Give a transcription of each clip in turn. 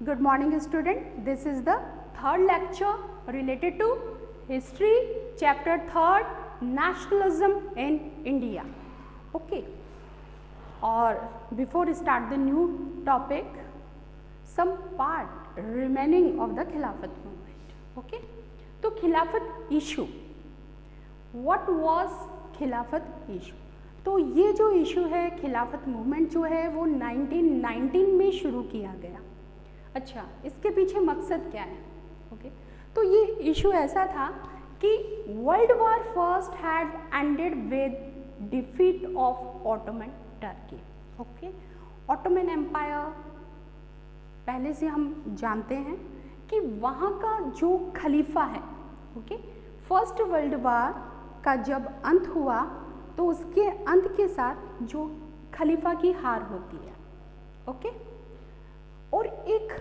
Good morning student. This is the third lecture related to history, chapter 3rd, nationalism in India. Okay. Or before we start the new topic, some part remaining of the Khilafat movement. Okay. तो खिलाफत issue, what was खिलाफत issue? तो ये जो issue है खिलाफत movement जो है वो 1919 में शुरू किया गया। अच्छा, इसके पीछे मकसद क्या है? ओके, तो ये इशू ऐसा था कि world war first had ended with defeat of Ottoman Turkey. Okay, Ottoman empire पहले से हम जानते हैं कि वहाँ का जो खलीफा है, ओके, फर्स्ट वर्ल्ड वॉर का जब अंत हुआ तो उसके अंत के साथ जो खलीफा की हार होती है। ओके, और एक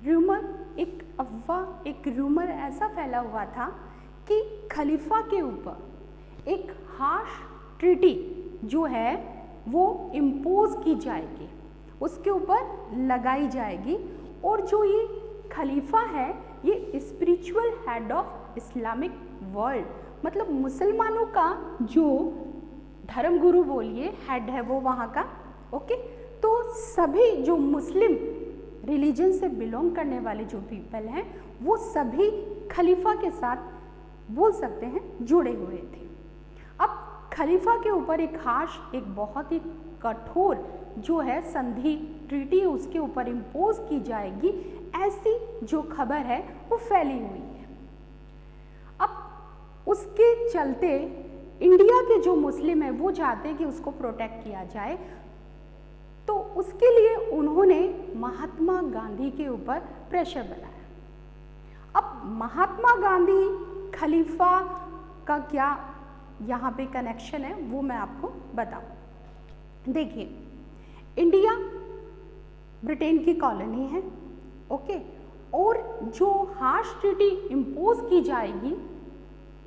रूमर, एक अफवाह, एक रूमर ऐसा फैला हुआ था कि खलीफा के ऊपर एक हार्श ट्रीटी जो है वो इम्पोज की जाएगी, उसके ऊपर लगाई जाएगी, और जो ये खलीफा है ये spiritual head of Islamic world, मतलब मुसलमानों का जो धर्म गुरु बोलिए हेड है वो वहाँ का। ओके, तो सभी जो मुस्लिम रिलीजन से बिलोंग करने वाले जो पीपल हैं वो सभी खलीफा के साथ बोल सकते हैं जुड़े हुए थे। अब खलीफा के ऊपर एक हार्श, एक बहुत ही कठोर जो है संधि ट्रीटी उसके ऊपर इम्पोज की जाएगी, ऐसी जो खबर है वो फैली हुई है। अब उसके चलते इंडिया के जो मुस्लिम है वो चाहते हैं कि उसको प्रोटेक्ट किया जाए, तो उसके लिए उन्होंने महात्मा गांधी के ऊपर प्रेशर बनाया। अब महात्मा गांधी खलीफा का क्या यहाँ पे कनेक्शन है वो मैं आपको बताऊं। देखिए, इंडिया ब्रिटेन की कॉलोनी है, ओके, और जो हार्श ट्रीटी इम्पोज की जाएगी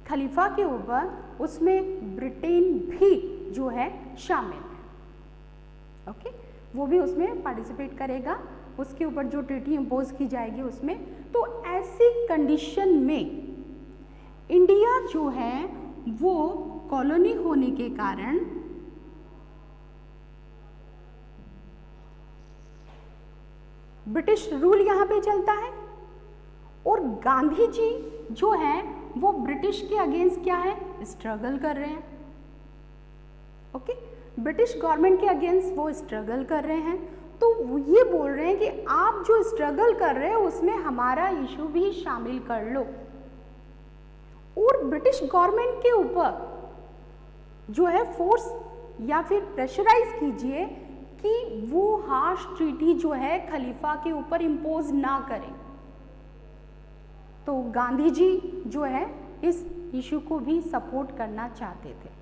खलीफा के ऊपर उसमें ब्रिटेन भी जो है शामिल है। ओके, वो भी उसमें पार्टिसिपेट करेगा, उसके ऊपर जो ट्रीटी इम्पोज की जाएगी उसमें। तो ऐसी कंडीशन में इंडिया जो है वो कॉलोनी होने के कारण ब्रिटिश रूल यहाँ पे चलता है, और गांधी जी जो है वो ब्रिटिश के अगेंस्ट क्या है, स्ट्रगल कर रहे हैं। ओके, ब्रिटिश गवर्नमेंट के अगेंस्ट वो स्ट्रगल कर रहे हैं, तो वो ये बोल रहे हैं कि आप जो स्ट्रगल कर रहे हैं उसमें हमारा इशू भी शामिल कर लो, और ब्रिटिश गवर्नमेंट के ऊपर जो है फोर्स या फिर प्रेशराइज कीजिए कि वो हार्श ट्रीटी जो है खलीफा के ऊपर इम्पोज ना करें। तो गांधी जी जो है इस इशू को भी सपोर्ट करना चाहते थे।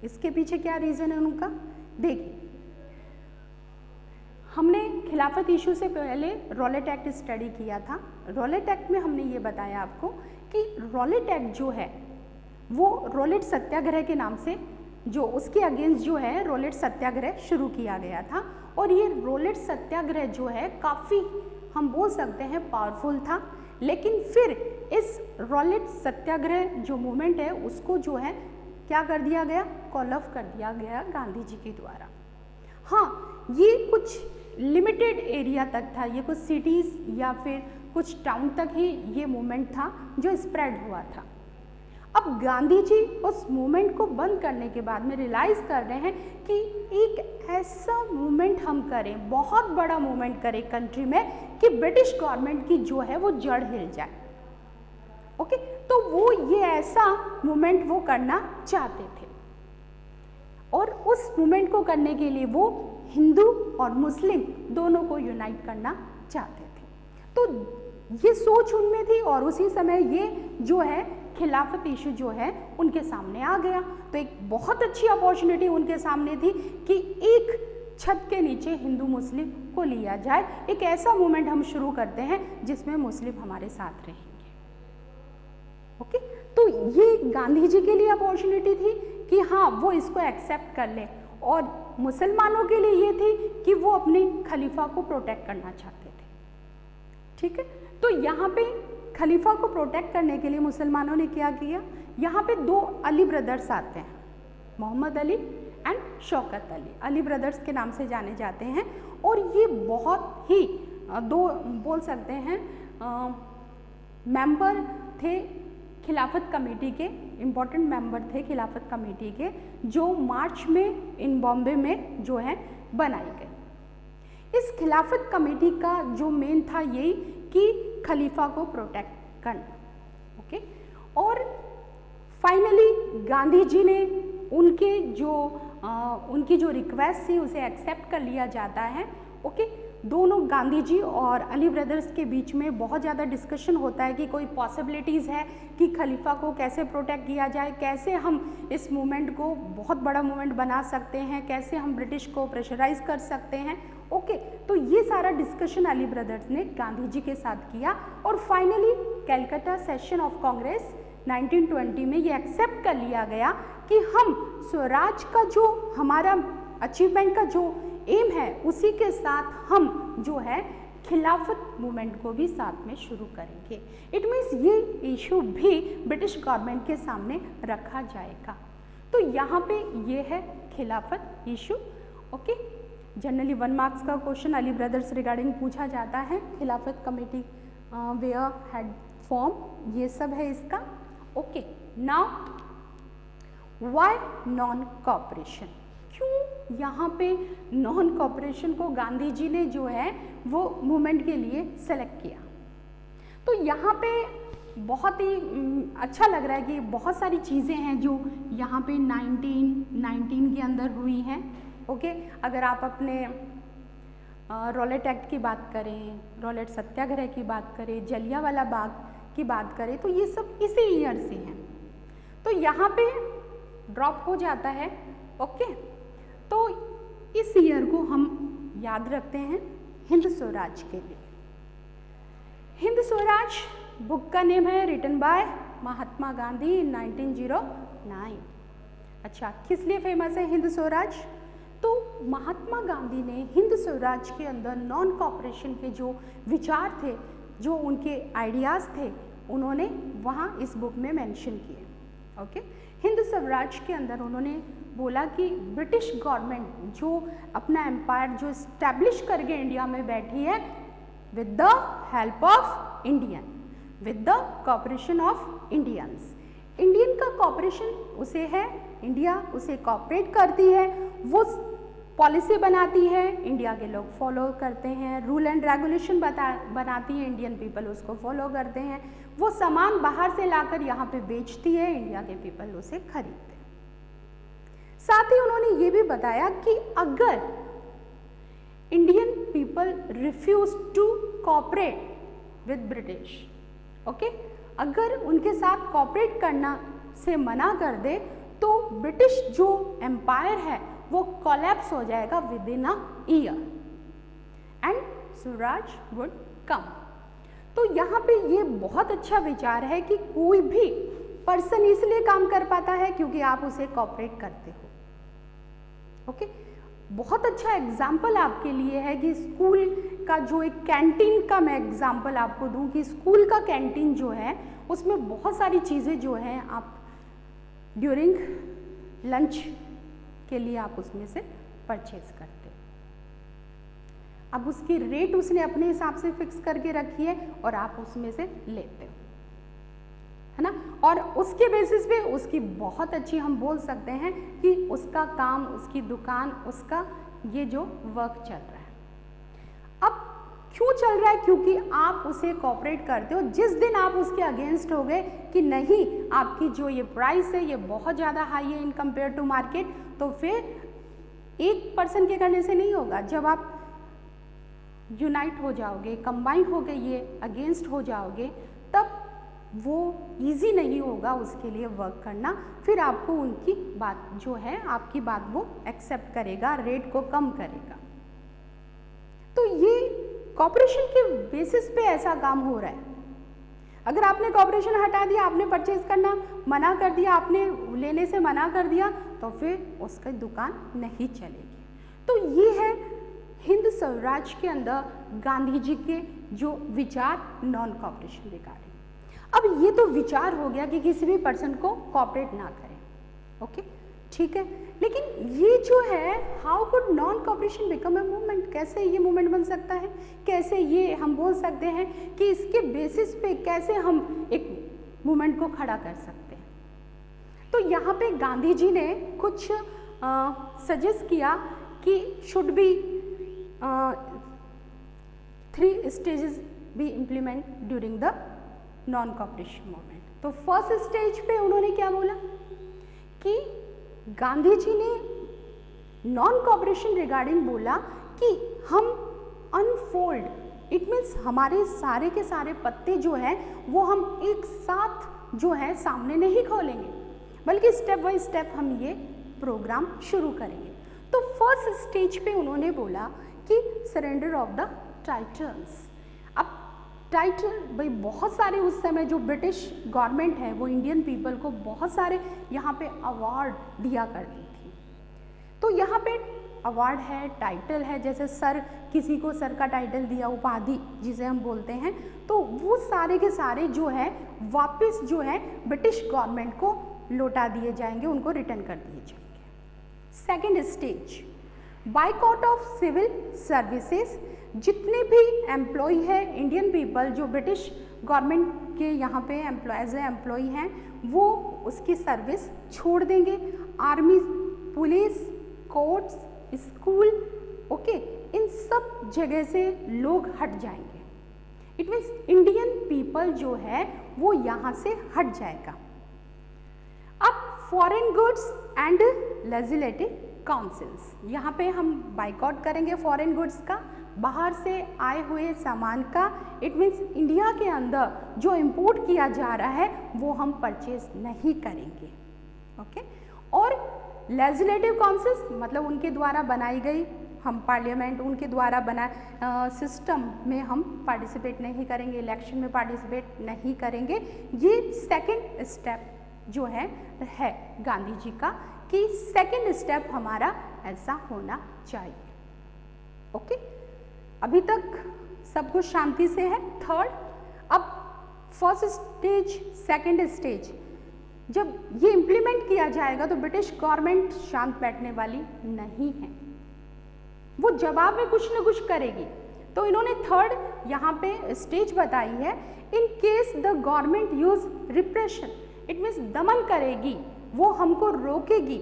इसके पीछे क्या रीज़न है उनका? देखिए, हमने खिलाफत इशू से पहले रॉलेट एक्ट स्टडी किया था। रॉलेट एक्ट में हमने ये बताया आपको कि रॉलेट एक्ट जो है वो रॉलेट सत्याग्रह के नाम से जो उसके अगेंस्ट जो है रॉलेट सत्याग्रह शुरू किया गया था, और ये रॉलेट सत्याग्रह जो है काफ़ी हम बोल सकते हैं पावरफुल था। लेकिन फिर इस रॉलेट सत्याग्रह जो मूवमेंट है उसको जो है क्या कर दिया गया, कॉल ऑफ कर दिया गया गांधी जी के द्वारा। हाँ, ये कुछ लिमिटेड एरिया तक था, ये कुछ सिटीज़ या फिर कुछ टाउन तक ही ये मूवमेंट था जो स्प्रेड हुआ था। अब गांधी जी उस मूवमेंट को बंद करने के बाद में रियलाइज़ कर रहे हैं कि एक ऐसा मूवमेंट हम करें, बहुत बड़ा मूवमेंट करें कंट्री में कि ब्रिटिश गवर्नमेंट की जो है वो जड़ हिल जाए। ओके, तो वो ये ऐसा मूवमेंट वो करना चाहते थे, और उस मूवमेंट को करने के लिए वो हिंदू और मुस्लिम दोनों को यूनाइट करना चाहते थे। तो ये सोच उनमें थी, और उसी समय ये जो है खिलाफत इशू जो है उनके सामने आ गया। तो एक बहुत अच्छी अपॉर्चुनिटी उनके सामने थी कि एक छत के नीचे हिंदू मुस्लिम को लिया जाए, एक ऐसा मूवमेंट हम शुरू करते हैं जिसमें मुस्लिम हमारे साथ रहेंगे। ओके, तो ये गांधी जी के लिए अपॉर्चुनिटी थी कि हाँ वो इसको एक्सेप्ट कर ले, और मुसलमानों के लिए ये थी कि वो अपने खलीफा को प्रोटेक्ट करना चाहते थे। ठीक है। तो यहाँ पे खलीफा को प्रोटेक्ट करने के लिए मुसलमानों ने क्या किया, यहाँ पे दो अली ब्रदर्स आते हैं, मोहम्मद अली एंड शौकत अली, अली ब्रदर्स के नाम से जाने जाते हैं। और ये बहुत ही दो बोल सकते हैं मेंबर थे खिलाफत कमेटी के, इम्पोर्टेंट मेंबर थे खिलाफत कमेटी के, जो मार्च में इन बॉम्बे में जो है बनाई गई। इस खिलाफत कमेटी का जो मेन था यही कि खलीफा को प्रोटेक्ट करना, ओके। और फाइनली गांधी जी ने उनकी जो रिक्वेस्ट थी उसे एक्सेप्ट कर लिया जाता है, ओके। दोनों गांधी जी और अली ब्रदर्स के बीच में बहुत ज़्यादा डिस्कशन होता है कि कोई पॉसिबिलिटीज़ है कि खलीफा को कैसे प्रोटेक्ट किया जाए, कैसे हम इस मूवमेंट को बहुत बड़ा मूवमेंट बना सकते हैं, कैसे हम ब्रिटिश को प्रेशराइज कर सकते हैं, ओके। तो ये सारा डिस्कशन अली ब्रदर्स ने गांधी जी के साथ किया और finally Calcutta session of Congress 1920 में ये एक्सेप्ट कर लिया गया कि हम स्वराज का जो हमारा अचीवमेंट का जो एम है उसी के साथ हम जो है खिलाफत मूवमेंट को भी साथ में शुरू करेंगे। इट मीन्स ये इशू भी ब्रिटिश गवर्नमेंट के सामने रखा जाएगा। तो यहाँ पे ये है खिलाफत इशू, ओके। जनरली 1 मार्क्स का क्वेश्चन अली ब्रदर्स रिगार्डिंग पूछा जाता है, खिलाफत कमेटी वेयर हैड फॉर्म, ये सब है इसका, okay. Now why non cooperation, क्यों यहाँ पे नॉन कोऑपरेशन को गांधी जी ने जो है वो मूवमेंट के लिए सेलेक्ट किया। तो यहाँ पे बहुत ही अच्छा लग रहा है कि बहुत सारी चीज़ें हैं जो यहाँ पे 1919 के अंदर हुई हैं, ओके। अगर आप अपने रॉलेट एक्ट की बात करें, रॉलेट सत्याग्रह की बात करें, जलियांवाला बाग की बात करें, तो ये सब इसी ईयर से हैं। तो यहाँ पे ड्रॉप हो जाता है, ओके। तो इस ईयर को हम याद रखते हैं हिंद स्वराज के लिए। हिंद स्वराज बुक का नेम है, रिटन बाय महात्मा गांधी इन 1909। अच्छा, किस लिए फेमस है हिंद स्वराज? तो महात्मा गांधी ने हिंद स्वराज के अंदर नॉन कोऑपरेशन के जो विचार थे, जो उनके आइडियाज़ थे, उन्होंने वहाँ इस बुक में मेंशन किए, ओके। हिंद स्वराज के अंदर उन्होंने बोला कि ब्रिटिश गवर्नमेंट जो अपना एम्पायर जो इस्टेब्लिश करके इंडिया में बैठी है with the help of Indian, with the cooperation of Indians, Indian का कोऑपरेशन उसे है, इंडिया उसे कोऑपरेट करती है, वो पॉलिसी बनाती है, इंडिया के लोग फॉलो करते हैं, रूल एंड रेगुलेशन बनाती है, इंडियन पीपल उसको फॉलो करते हैं, वो सामान बाहर से लाकर यहाँ पे बेचती है, इंडिया के पीपल उसे खरीदते हैं। साथ ही उन्होंने ये भी बताया कि अगर Indian people refuse to cooperate with British, okay, अगर उनके साथ कोऑपरेट करना से मना कर दे तो ब्रिटिश जो एम्पायर है वो कोलैप्स हो जाएगा with in a year and Swaraj would come. तो यहाँ पे ये बहुत अच्छा विचार है कि कोई भी पर्सन इसलिए काम कर पाता है क्योंकि आप उसे कोऑपरेट करते हो, ओके। बहुत अच्छा एग्जाम्पल आपके लिए है कि स्कूल का जो एक कैंटीन का मैं एग्जाम्पल आपको दूं कि स्कूल का कैंटीन जो है उसमें बहुत सारी चीज़ें जो हैं आप ड्यूरिंग लंच के लिए आप उसमें से परचेज करते हो। अब उसकी रेट उसने अपने हिसाब से फिक्स करके रखी है और आप उसमें से लेते हो, है ना। और उसके बेसिस पे उसकी बहुत अच्छी हम बोल सकते हैं कि उसका काम, उसकी दुकान, उसका ये जो वर्क चल रहा है। अब क्यों चल रहा है? क्योंकि आप उसे कोऑपरेट करते हो। जिस दिन आप उसके अगेंस्ट हो गए कि नहीं, आपकी जो ये प्राइस है ये बहुत ज़्यादा हाई है इन कंपेयर टू मार्केट, तो फिर एक पर्सन के करने से नहीं होगा। जब आप यूनाइट हो जाओगे, कंबाइन हो गए, ये अगेंस्ट हो जाओगे, तब वो इजी नहीं होगा उसके लिए वर्क करना। फिर आपको उनकी बात जो है, आपकी बात वो एक्सेप्ट करेगा, रेट को कम करेगा। तो ये कॉपरेशन के बेसिस पे ऐसा काम हो रहा है। अगर आपने कॉपरेशन हटा दिया, आपने परचेज करना मना कर दिया, आपने लेने से मना कर दिया, तो फिर उसकी दुकान नहीं चलेगी। तो ये है हिंद स्वराज के अंदर गांधी जी के जो विचार नॉन कॉपरेशन रिगार्डिंग। अब ये तो विचार हो गया कि किसी भी पर्सन को कॉपरेट ना करें, ओके ठीक है, लेकिन ये जो है how could non cooperation become a movement, कैसे ये मूवमेंट बन सकता है, कैसे ये हम बोल सकते हैं कि इसके बेसिस पे कैसे हम एक मूवमेंट को खड़ा कर सकते हैं। तो यहाँ पे गांधी जी ने कुछ सजेस्ट किया कि should be 3 stages be implement during the non cooperation movement. तो फर्स्ट स्टेज पे उन्होंने क्या बोला कि गांधी जी ने नॉन कॉपरेशन रिगार्डिंग बोला कि हम अनफोल्ड, इट मीन्स हमारे सारे के सारे पत्ते जो हैं वो हम एक साथ जो है सामने नहीं खोलेंगे, बल्कि स्टेप बाय स्टेप हम ये प्रोग्राम शुरू करेंगे। तो फर्स्ट स्टेज पे उन्होंने बोला कि सरेंडर ऑफ द टाइटल्स। अब टाइटल भाई बहुत सारे उस समय जो ब्रिटिश गवर्नमेंट है वो इंडियन पीपल को बहुत सारे यहाँ पे अवार्ड दिया करती थी। तो यहाँ पे अवार्ड है, टाइटल है, जैसे सर, किसी को सर का टाइटल दिया, उपाधि जिसे हम बोलते हैं, तो वो सारे के सारे जो है वापस जो है ब्रिटिश गवर्नमेंट को लौटा दिए जाएंगे, उनको रिटर्न कर दिए जाएंगे। Second stage, boycott of civil services. जितने भी एम्प्लॉय है इंडियन पीपल जो ब्रिटिश गवर्नमेंट के यहाँ पे एम्प्लॉयज हैं, एम्प्लॉय हैं, वो उसकी सर्विस छोड़ देंगे। Army, police, courts, school, okay, इन सब जगह से लोग हट जाएंगे। इट मीन्स इंडियन पीपल जो है वो यहाँ से हट जाएगा। अब foreign goods and legislative councils, यहाँ पे हम बाइकआउट करेंगे फॉरेन गुड्स का, बाहर से आए हुए सामान का। इट मीन्स इंडिया के अंदर जो इंपोर्ट किया जा रहा है वो हम परचेज नहीं करेंगे, ओके। और लेजिस्लेटिव काउंसिल्स मतलब उनके द्वारा बनाई गई, हम पार्लियामेंट उनके द्वारा बना सिस्टम में हम पार्टिसिपेट नहीं करेंगे, इलेक्शन में पार्टिसिपेट नहीं करेंगे। ये सेकंड स्टेप जो है गांधी जी का कि सेकंड स्टेप हमारा ऐसा होना चाहिए, ओके। अभी तक सब कुछ शांति से है। थर्ड, अब फर्स्ट स्टेज, सेकंड स्टेज, जब ये इम्प्लीमेंट किया जाएगा तो ब्रिटिश गवर्नमेंट शांत बैठने वाली नहीं है, वो जवाब में कुछ न कुछ करेगी। तो इन्होंने थर्ड यहाँ पे स्टेज बताई है, in case the government use repression, it means दमन करेगी, वो हमको रोकेगी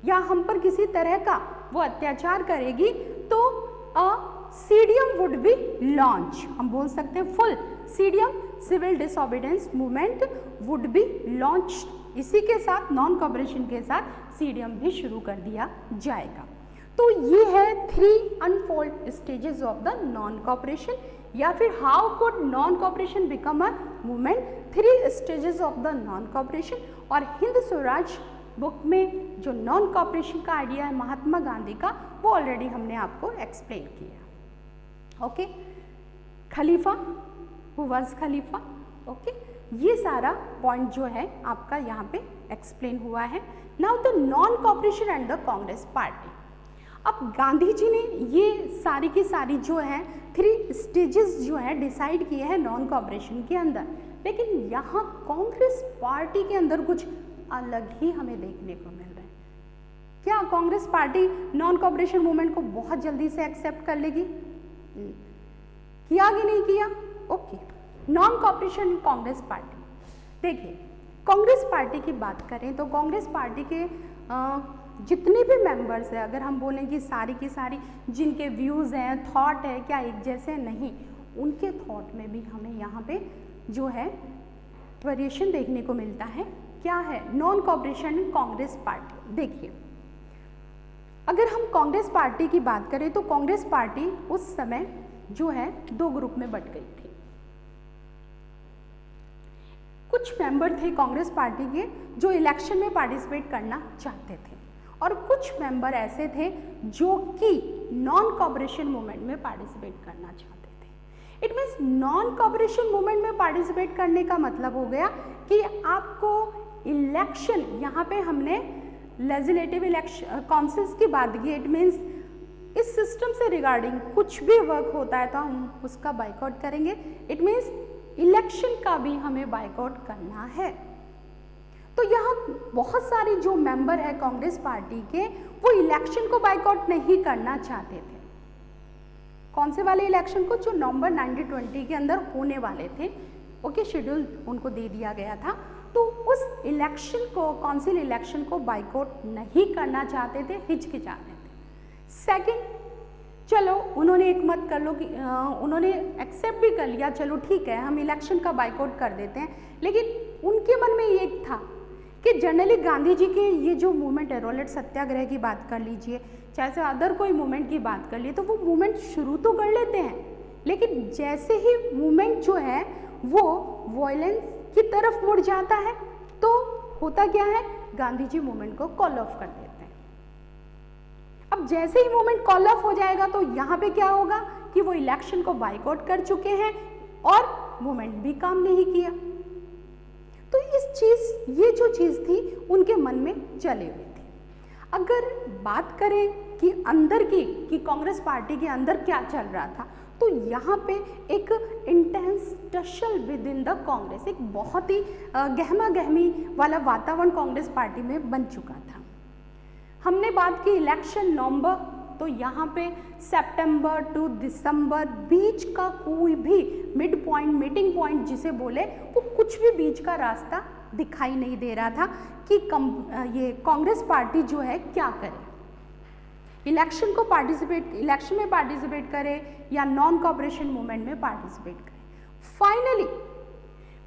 या हम पर किसी तरह का वो अत्याचार करेगी, तो सीडीएम वुड बी लॉन्च, हम बोल सकते हैं full CDM, civil disobedience movement would be launch. इसी के साथ नॉन कॉपरेशन के साथ सीडीएम भी शुरू कर दिया जाएगा। तो ये है 3 unfold stages of the non cooperation, या फिर how could non cooperation become a movement, 3 stages of the non cooperation. और हिंद स्वराज बुक में जो नॉन कॉपरेशन का आइडिया है महात्मा गांधी का, वो ऑलरेडी हमने आपको एक्सप्लेन किया, okay. Khalifa, who was Khalifa, okay, ये सारा पॉइंट जो है आपका यहाँ पे एक्सप्लेन हुआ है। Now the non cooperation and the Congress party. अब गांधी जी ने ये सारी की सारी जो है 3 स्टेजेस जो है डिसाइड किए हैं नॉन कॉपरेशन के अंदर, लेकिन यहाँ कांग्रेस पार्टी के अंदर कुछ अलग ही हमें देखने को मिल रहा है। क्या Congress party non cooperation movement को बहुत जल्दी से एक्सेप्ट कर लेगी? किया कि नहीं किया? Okay, non cooperation Congress party. देखिए, कांग्रेस पार्टी की बात करें तो कांग्रेस पार्टी के जितने भी मेंबर्स हैं, अगर हम बोलें कि सारी की सारी जिनके व्यूज़ हैं, थॉट है, क्या एक जैसे नहीं, उनके थॉट में भी हमें यहाँ पे जो है वेरिएशन देखने को मिलता है। क्या है? Non cooperation Congress party. देखिए, अगर हम कांग्रेस पार्टी की बात करें तो कांग्रेस पार्टी उस समय जो है 2 ग्रुप में बट गई थी। कुछ मेंबर थे कांग्रेस पार्टी के जो इलेक्शन में पार्टिसिपेट करना चाहते थे, और कुछ मेंबर ऐसे थे जो कि नॉन कॉपरेशन मूवमेंट में पार्टिसिपेट करना चाहते थे। It means non cooperation movement में पार्टिसिपेट करने का मतलब हो गया कि आपको इलेक्शन, यहाँ पे हमने लेजिस्लेटिव इलेक्शन काउंसिल्स की बात की, इट मीन्स इस सिस्टम से रिगार्डिंग कुछ भी वर्क होता है तो हम उसका बाइकआउट करेंगे। इट मीन्स इलेक्शन का भी हमें बाइकआउट करना है। तो यहाँ बहुत सारे जो मेंबर है कांग्रेस पार्टी के, वो इलेक्शन को बाइकआउट नहीं करना चाहते थे। कौन से वाले इलेक्शन को? जो नवंबर 1920 के अंदर होने वाले थे। ओके, शेड्यूल उनको दे दिया गया था, तो उस इलेक्शन को, काउंसिल इलेक्शन को बाइकआउट नहीं करना चाहते थे, हिचकिचाते थे। सेकंड, चलो उन्होंने एक मत कर लो कि उन्होंने एक्सेप्ट भी कर लिया, चलो ठीक है हम इलेक्शन का बाइकआउट कर देते हैं, लेकिन उनके मन में ये था कि जनरली गांधी जी के ये जो मूवमेंट है, रॉलेट सत्याग्रह की बात कर लीजिए, चाहे से अदर कोई मूवमेंट की बात कर लिए, तो वो मूवमेंट शुरू तो कर लेते हैं, लेकिन जैसे ही मूवमेंट जो है वो वॉयलेंस की तरफ मुड़ जाता है, तो होता क्या है, गांधी जी मूवमेंट को कॉल ऑफ कर देते हैं। अब जैसे ही मूवमेंट कॉल ऑफ हो जाएगा तो यहाँ पे क्या होगा कि वो इलेक्शन को बाइकआउट कर चुके हैं और मूवमेंट भी काम नहीं किया। तो ये जो चीज थी उनके मन में चले हुए थे। अगर बात करें कि अंदर की कांग्रेस पार्टी के अंदर क्या चल रहा था, तो यहाँ पे एक intense tussle with in the Congress, एक बहुत ही गहमा गहमी वाला वातावरण कांग्रेस पार्टी में बन चुका था। हमने बात की इलेक्शन नवंबर, तो यहाँ पे सितंबर टू दिसंबर बीच का कोई भी मिड पॉइंट, मीटिंग पॉइंट जिसे बोले, वो कुछ भी बीच का रास्ता दिखाई नहीं दे रहा था कि ये कांग्रेस पार्टी जो है क्या करे, इलेक्शन में पार्टिसिपेट करे या नॉन कॉपरेशन मूवमेंट में पार्टिसिपेट करे।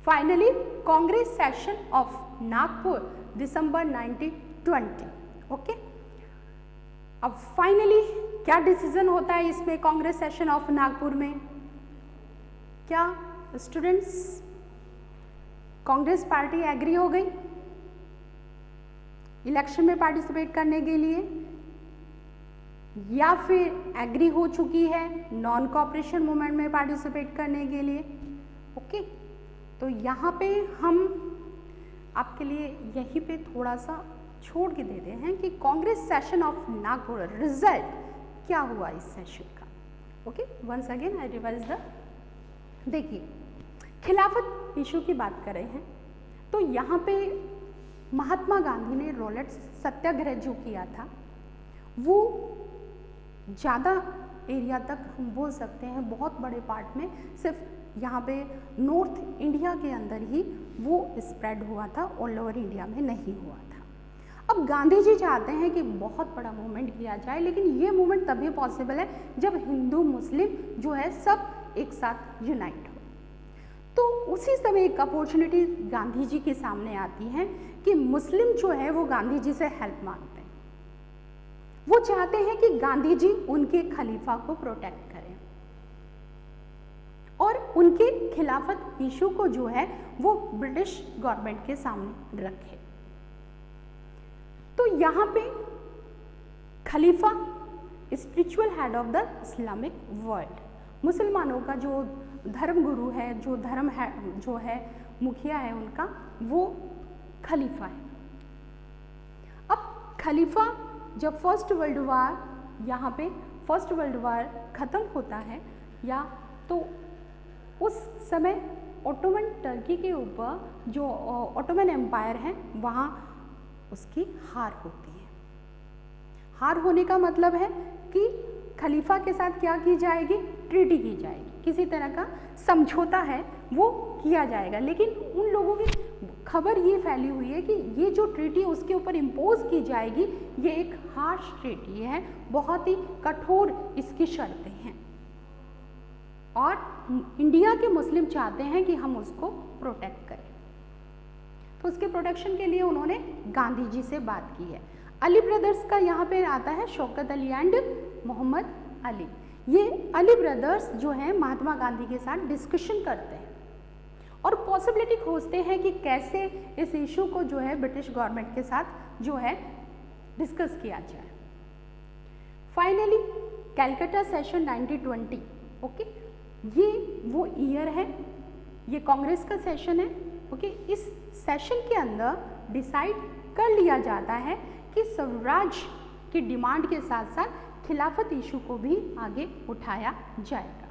Finally Congress session of Nagpur December 1920। Okay, अब फाइनली क्या डिसीजन होता है इसमें कांग्रेस सेशन ऑफ नागपुर में? क्या स्टूडेंट्स, कांग्रेस पार्टी एग्री हो गई इलेक्शन में पार्टिसिपेट करने के लिए, या फिर एग्री हो चुकी है नॉन कॉपरेशन मूवमेंट में पार्टिसिपेट करने के लिए? ओके, तो यहाँ पे हम आपके लिए यहीं पे थोड़ा सा छोड़ के देते हैं कि Congress session of Nagpur result क्या हुआ इस सेशन का। Okay, once again I revise the, देखिए खिलाफत इशू की बात कर रहे हैं, तो यहाँ पे महात्मा गांधी ने रॉलेट सत्याग्रह जो किया था वो ज़्यादा एरिया तक हम बोल सकते हैं, बहुत बड़े पार्ट में सिर्फ यहाँ पे नॉर्थ इंडिया के अंदर ही वो स्प्रेड हुआ था, ऑल ओवर इंडिया में नहीं हुआ था। अब गांधी जी चाहते हैं कि बहुत बड़ा मूवमेंट किया जाए, लेकिन ये मूवमेंट तभी पॉसिबल है जब हिंदू मुस्लिम जो है सब एक साथ यूनाइट हो। तो उसी समय एक अपॉर्चुनिटी गांधी जी के सामने आती है कि मुस्लिम जो है वो गांधी जी से हेल्प मांगते हैं, वो चाहते हैं कि गांधी जी उनके खलीफा को प्रोटेक्ट करें और उनके खिलाफत इशू को जो है वो ब्रिटिश गवर्नमेंट के सामने रखें। तो यहाँ पे खलीफा spiritual head of the Islamic world, मुसलमानों का जो धर्म गुरु है, जो धर्म है, जो है मुखिया है उनका, वो खलीफा है। अब खलीफा जब फर्स्ट वर्ल्ड वार, यहाँ पे फर्स्ट वर्ल्ड वार ख़त्म होता है, या तो उस समय ओटोमन टर्की के ऊपर जो ओटोमन एम्पायर है वहाँ उसकी हार होती है। हार होने का मतलब है कि खलीफा के साथ क्या की जाएगी, ट्रीटी की जाएगी, किसी तरह का समझौता है वो किया जाएगा। लेकिन उन लोगों की खबर ये फैली हुई है कि ये जो ट्रीटी उसके ऊपर इम्पोज की जाएगी ये एक हार्श ट्रीटी है, बहुत ही कठोर इसकी शर्तें हैं और इंडिया के मुस्लिम चाहते हैं कि हम उसको प्रोटेक्ट करें। तो उसके प्रोटेक्शन के लिए उन्होंने गांधी जी से बात की है। अली ब्रदर्स का यहाँ पे आता है, शौकत अली एंड मोहम्मद अली। ये अली ब्रदर्स जो हैं महात्मा गांधी के साथ डिस्कशन करते हैं और पॉसिबिलिटी खोजते हैं कि कैसे इस इशू को जो है ब्रिटिश गवर्नमेंट के साथ जो है डिस्कस किया जाए। फाइनली कैलकाटा सेशन 1920, ओके, ये वो ईयर है, ये कांग्रेस का सेशन है। ओके, इस सेशन के अंदर डिसाइड कर लिया जाता है कि स्वराज की डिमांड के साथ साथ खिलाफत इशू को भी आगे उठाया जाएगा।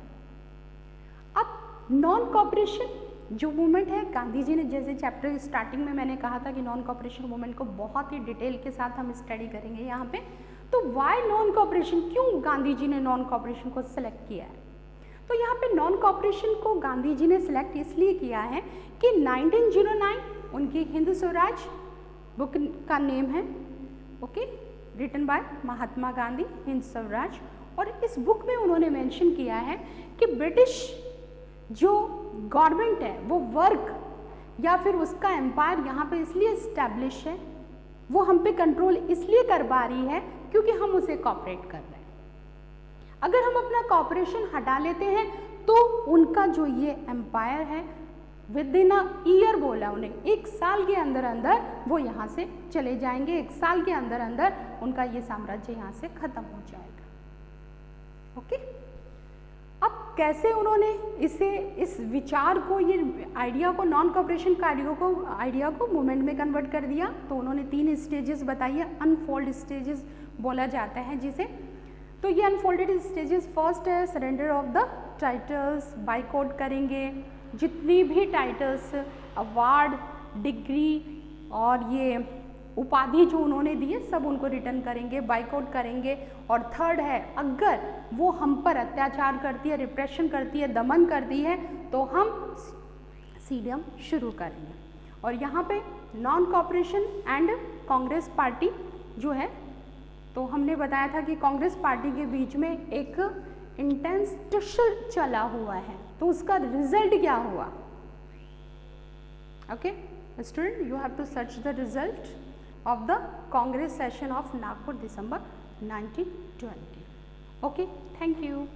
अब नॉन कॉपरेशन जो मूवमेंट है, गांधी जी ने जैसे चैप्टर स्टार्टिंग में मैंने कहा था कि नॉन कॉपरेशन मूवमेंट को बहुत ही डिटेल के साथ हम स्टडी करेंगे यहाँ पे। तो वाई नॉन कॉपरेशन, क्यों गांधी जी ने नॉन कॉपरेशन को सिलेक्ट किया है? तो यहाँ पे नॉन कॉपरेशन को गांधी जी ने सिलेक्ट इसलिए किया है कि 1909 उनकी हिंद स्वराज बुक का नेम है, okay, written by Mahatma Gandhi, Hind Swaraj. और इस बुक में उन्होंने मेंशन किया है कि ब्रिटिश जो गवर्नमेंट है वो वर्क या फिर उसका एम्पायर यहाँ पे इसलिए इस्टेब्लिश है, वो हम पे कंट्रोल इसलिए कर पा रही है क्योंकि हम उसे कॉपरेट कर रहे हैं। अगर हम अपना कॉपरेशन हटा लेते हैं तो उनका जो ये एम्पायर है विद इन अ ईयर, बोला उन्हें, 1 साल के अंदर अंदर वो यहाँ से चले जाएंगे, 1 साल के अंदर अंदर उनका ये साम्राज्य यहाँ से खत्म हो जाएगा। ओके, अब कैसे उन्होंने इस विचार को, ये आइडिया को, नॉन कॉपरेशन का आइडिया को मूवमेंट में कन्वर्ट कर दिया? तो उन्होंने 3 स्टेजेस बताई है, अनफोल्ड स्टेजेस बोला जाता है जिसे। तो ये अनफोल्डेड स्टेजेस, फर्स्ट है surrender of the titles, boycott करेंगे जितनी भी टाइटल्स, अवार्ड, डिग्री और ये उपाधि जो उन्होंने दिए सब उनको रिटर्न करेंगे, बाइकआउट करेंगे। और थर्ड है, अगर वो हम पर अत्याचार करती है, रिप्रेशन करती है, दमन करती है तो हम सीडीएम शुरू करेंगे। और यहाँ पे non cooperation and Congress party जो है, तो हमने बताया था कि कांग्रेस पार्टी के बीच में एक इंटेंस टसल चला हुआ है, तो उसका रिजल्ट क्या हुआ? Okay student, you have to search the result of the Congress session of Nagpur, December 1920. Okay, thank you.